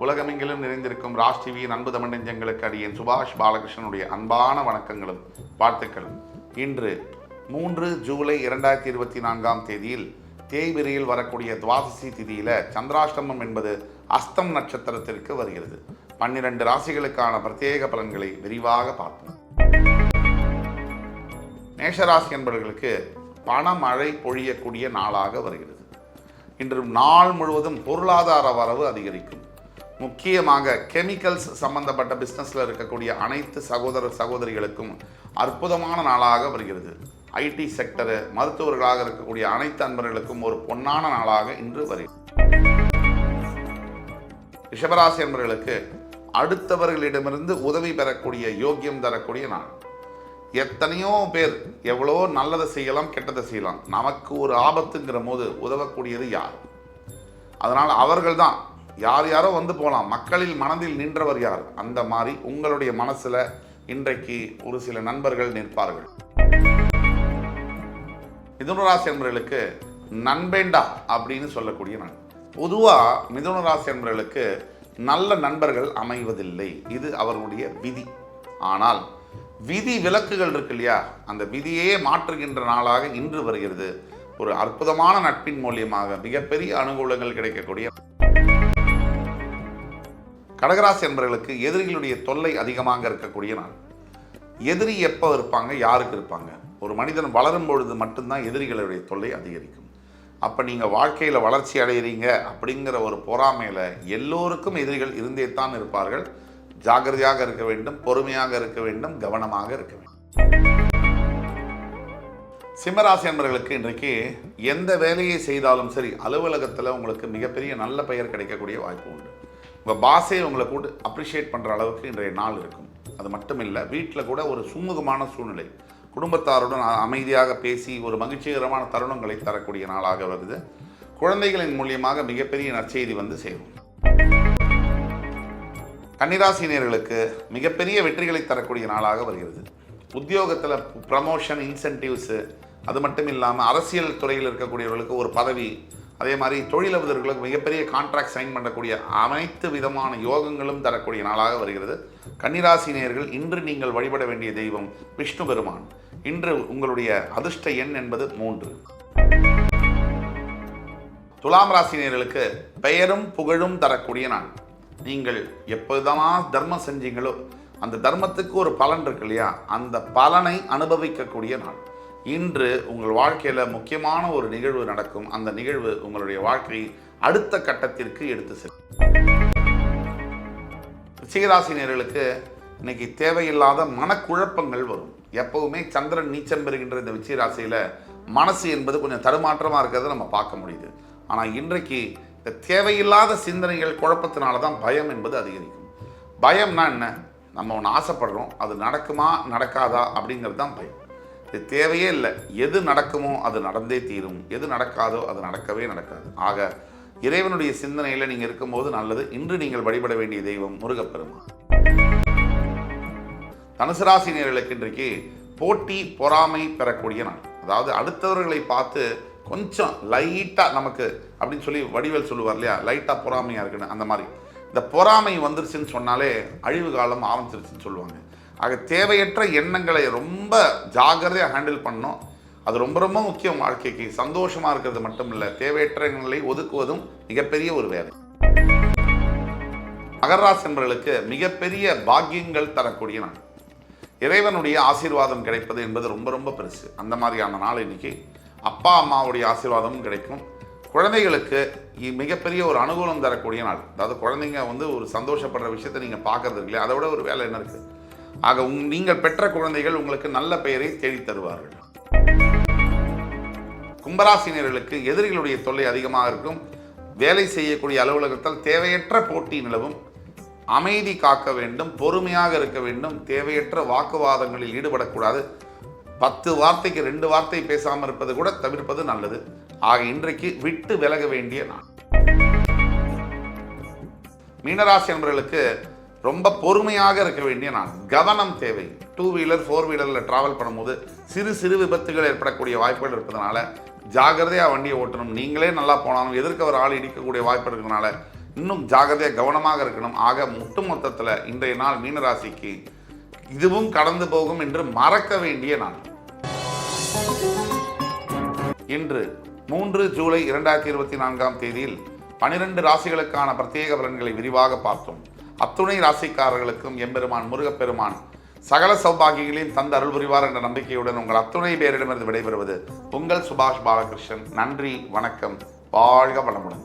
உலகமெங்கிலும் நிறைந்திருக்கும் ராஜ் டிவியின் அன்பு தமிழ் நெஞ்சங்களுக்கு அடியேன் சுபாஷ் பாலகிருஷ்ணனுடைய அன்பான வணக்கங்களும் வாழ்த்துக்களும். இன்று 3 ஜூலை 2024 தேதியில் தேய்பிரையில் வரக்கூடிய துவாதசி திதியில சந்திராஷ்டமம் என்பது அஸ்தம் நட்சத்திரத்திற்கு வருகிறது. 12 ராசிகளுக்கான பிரத்யேக பலன்களை விரிவாக பார்ப்போம். மேஷராசி என்பவர்களுக்கு பணமழை பொழியக்கூடிய நாளாக வருகிறது. இன்று நாள் முழுவதும் பொருளாதார வரவு அதிகரிக்கும். முக்கியமாக கெமிக்கல்ஸ் சம்பந்தப்பட்ட பிஸ்னஸில் இருக்கக்கூடிய அனைத்து சகோதரிகளுக்கும் அற்புதமான நாளாக வருகிறது. ஐடி செக்டரு, மருத்துவர்களாக இருக்கக்கூடிய அனைத்து அன்பர்களுக்கும் ஒரு பொன்னான நாளாக இன்று வருகிறது. ரிஷபராசி என்பவர்களுக்கு அடுத்தவர்களிடமிருந்து உதவி பெறக்கூடிய யோக்கியம் தரக்கூடிய நாள். எத்தனையோ பேர் எவ்வளோ நல்லதை செய்யலாம், கெட்டதை செய்யலாம். நமக்கு ஒரு ஆபத்துங்கிற போது உதவக்கூடியது யார்? அதனால் அவர்கள் தான். யாரோ வந்து போகலாம், மக்களில் மனதில் நின்றவர் யார்? அந்த மாதிரி உங்களுடைய மனசில் இன்றைக்கு ஒரு சில நண்பர்கள் நிற்பார்கள். மிதுன ராசி என்பவர்களுக்கு நண்பேண்டா அப்படின்னு சொல்லக்கூடிய நாள். பொதுவாக மிதுன ராசி என்பவர்களுக்கு நல்ல நண்பர்கள் அமைவதில்லை, இது அவர்களுடைய விதி. ஆனால் விதி விலக்குகள் இருக்கு இல்லையா, அந்த விதியே மாற்றுகின்ற நாளாக இன்று வருகிறது. ஒரு அற்புதமான நட்பின் மூலியமாக மிகப்பெரிய அனுகூலங்கள் கிடைக்கக்கூடிய. கடகராசி என்பவர்களுக்கு எதிரிகளுடைய தொல்லை அதிகமாக இருக்கக்கூடிய நாள். எதிரி எப்போ இருப்பாங்க, யாருக்கு இருப்பாங்க? ஒரு மனிதன் வளரும் பொழுது மட்டும்தான் எதிரிகளுடைய தொல்லை அதிகரிக்கும். அப்போ நீங்கள் வாழ்க்கையில் வளர்ச்சி அடைகிறீங்க அப்படிங்கிற ஒரு பொறாமையில் எல்லோருக்கும் எதிரிகள் இருந்தே தான் இருப்பார்கள். ஜாகிரதையாக இருக்க வேண்டும், பொறுமையாக இருக்க வேண்டும், கவனமாக இருக்க வேண்டும். சிம்மராசி என்பவர்களுக்கு இன்றைக்கு எந்த வேலையை செய்தாலும் சரி, அலுவலகத்தில் உங்களுக்கு மிகப்பெரிய நல்ல பெயர் கிடைக்கக்கூடிய வாய்ப்பு உண்டு. உங்கள் பாஸே உங்களை கூட அப்ரிஷியேட் பண்ணுற அளவுக்கு இன்றைய நாள் இருக்கும். அது மட்டும் இல்லை, வீட்டில் கூட ஒரு சுமூகமான சூழ்நிலை, குடும்பத்தாருடன் அமைதியாக பேசி ஒரு மகிழ்ச்சிகரமான தருணங்களை தரக்கூடிய நாளாக வருது. குழந்தைகளின் மூலியமாக மிகப்பெரிய நற்செய்தி வந்து சேரும். கன்னிராசினியர்களுக்கு மிகப்பெரிய வெற்றிகளை தரக்கூடிய நாளாக வருகிறது. உத்தியோகத்தில் ப்ரமோஷன், இன்சென்டிவ்ஸு, அது மட்டும் இல்லாமல் அரசியல் துறையில் இருக்கக்கூடியவர்களுக்கு ஒரு பதவி, அதே மாதிரி தொழிலதிபர்களுக்கு மிகப்பெரிய கான்ட்ராக்ட் சைன் பண்ணக்கூடிய அனைத்து விதமான யோகங்களும் தரக்கூடிய நாளாக வருகிறது. கன்னிராசினியர்கள் இன்று நீங்கள் வழிபட வேண்டிய தெய்வம் விஷ்ணு பெருமான். இன்று உங்களுடைய அதிர்ஷ்ட எண் என்பது 3. துலாம் ராசினியர்களுக்கு பெயரும் புகழும் தரக்கூடிய நாள். நீங்கள் எப்போதான் தர்மம் செஞ்சீங்களோ அந்த தர்மத்துக்கு ஒரு பலன் இருக்கு இல்லையா, அந்த பலனை அனுபவிக்கக்கூடிய நாள். இன்று உங்கள் வாழ்க்கையில் முக்கியமான ஒரு நிகழ்வு நடக்கும். அந்த நிகழ்வு உங்களுடைய வாழ்க்கையை அடுத்த கட்டத்திற்கு எடுத்து செல்லும். ரிஷிகராசினியர்களுக்கு இன்னைக்கு தேவையில்லாத மனக்குழப்பங்கள் வரும். எப்பவுமே சந்திரன் நீச்சம் பெறுகின்ற இந்த விருச்சிக ராசியில் மனசு என்பது கொஞ்சம் தடுமாற்றமாக இருக்கிறத நம்ம பார்க்க முடியுது. ஆனால் இன்றைக்கு இந்த தேவையில்லாத சிந்தனைகள், குழப்பத்தினால தான் பயம் என்பது அதிகரிக்கும். பயம்னா என்ன? நம்ம ஒன்று ஆசைப்படுறோம், அது நடக்குமா நடக்காதா அப்படிங்கிறது தான் பயம். இது தேவையே இல்லை. எது நடக்குமோ அது நடந்தே தீரும், எது நடக்காதோ அது நடக்கவே நடக்காது. ஆக இறைவனுடைய சிந்தனையில் நீங்கள் இருக்கும்போது நல்லது. இன்று நீங்கள் வழிபட வேண்டிய தெய்வம் முருகப்பெருமான். தனுசு ராசினியர்களுக்கு இன்றைக்கு போட்டி, பொறாமை பெறக்கூடிய நாள். அதாவது அடுத்தவர்களை பார்த்து கொஞ்சம் லைட்டாக நமக்கு அப்படின்னு சொல்லி வடிவேல் சொல்லுவார் இல்லையா, லைட்டாக பொறாமையாக இருக்குன்னு. அந்த மாதிரி இந்த பொறாமை வந்துருச்சுன்னு சொன்னாலே அழிவு காலம் ஆரம்பிச்சிருச்சுன்னு சொல்லுவாங்க. ஆக தேவையற்ற எண்ணங்களை ரொம்ப ஜாகிரதையாக ஹேண்டில் பண்ணணும். அது ரொம்ப ரொம்ப முக்கியம். வாழ்க்கைக்கு சந்தோஷமாக இருக்கிறது மட்டும் இல்லை, தேவையற்ற எண்ணங்களை ஒதுக்குவதும் மிகப்பெரிய ஒரு வேலை. மகராசி என்பவர்களுக்கு மிகப்பெரிய பாக்கியங்கள் தரக்கூடிய நாள். இறைவனுடைய ஆசீர்வாதம் கிடைப்பது என்பது ரொம்ப ரொம்ப பெருசு. அந்த மாதிரியான நாள் இன்னைக்கு. அப்பா அம்மாவுடைய ஆசீர்வாதமும் கிடைக்கும். குழந்தைகளுக்கு மிகப்பெரிய ஒரு அனுகூலம் தரக்கூடிய நாள். அதாவது குழந்தைங்க வந்து ஒரு சந்தோஷப்படுற விஷயத்தை நீங்கள் பார்க்கறது இல்லையா, அதை விட ஒரு வேலை என்ன இருக்குது? ஆக நீங்கள் பெற்ற குழந்தைகள் உங்களுக்கு நல்ல பெயரை தேடி தருவார்கள். கும்பராசினியர்களுக்கு எதிரிகளுடைய தொல்லை அதிகமாக இருக்கும். வேலை செய்யக்கூடிய அலுவலகத்தில் தேவையற்ற போட்டி நிலவும். அமைதி காக்க வேண்டும், பொறுமையாக இருக்க வேண்டும், தேவையற்ற வாக்குவாதங்களில் ஈடுபடக்கூடாது. 10 வார்த்தைக்கு 2 வார்த்தை பேசாமல் இருப்பது கூட தவிர்ப்பது நல்லது. ஆக இன்றைக்கு விட்டு விலக வேண்டிய நாள். மீனராசி என்பவர்களுக்கு ரொம்ப பொறுமையாக இருக்க வேண்டிய நாள். கவனம் தேவை. 2 வீலர் 4 வீலரில் டிராவல் பண்ணும்போது சிறு விபத்துகள் ஏற்படக்கூடிய வாய்ப்புகள் இருப்பதனால ஜாகிரதையாக வண்டியை ஓட்டணும். நீங்களே நல்லா போனாலும் எதிர்க்க ஒரு ஆள் இடிக்கக்கூடிய வாய்ப்பு இருக்கிறதுனால இன்னும் ஜாகிரதையாக கவனமாக இருக்கணும். ஆக மொத்தத்தில் இன்றைய நாள் மீனராசிக்கு இதுவும் கடந்து போகும் என்று மறக்க வேண்டிய நாள். இன்று 3 ஜூலை 2024 தேதியில் 12 ராசிகளுக்கான பிரத்யேக பலன்களை விரிவாக பார்த்தோம். அத்துணை ராசிக்காரர்களுக்கும் எம்பெருமான் முருகப்பெருமான் சகல சௌபாகிகளையும் தந்து அருள் புரிவார் என்ற நம்பிக்கையுடன் உங்கள் அத்துணை பேரிடமிருந்து விடைபெறுவது உங்கள் சுபாஷ் பாலகிருஷ்ணன். நன்றி, வணக்கம், வாழ்க வளமுடன்.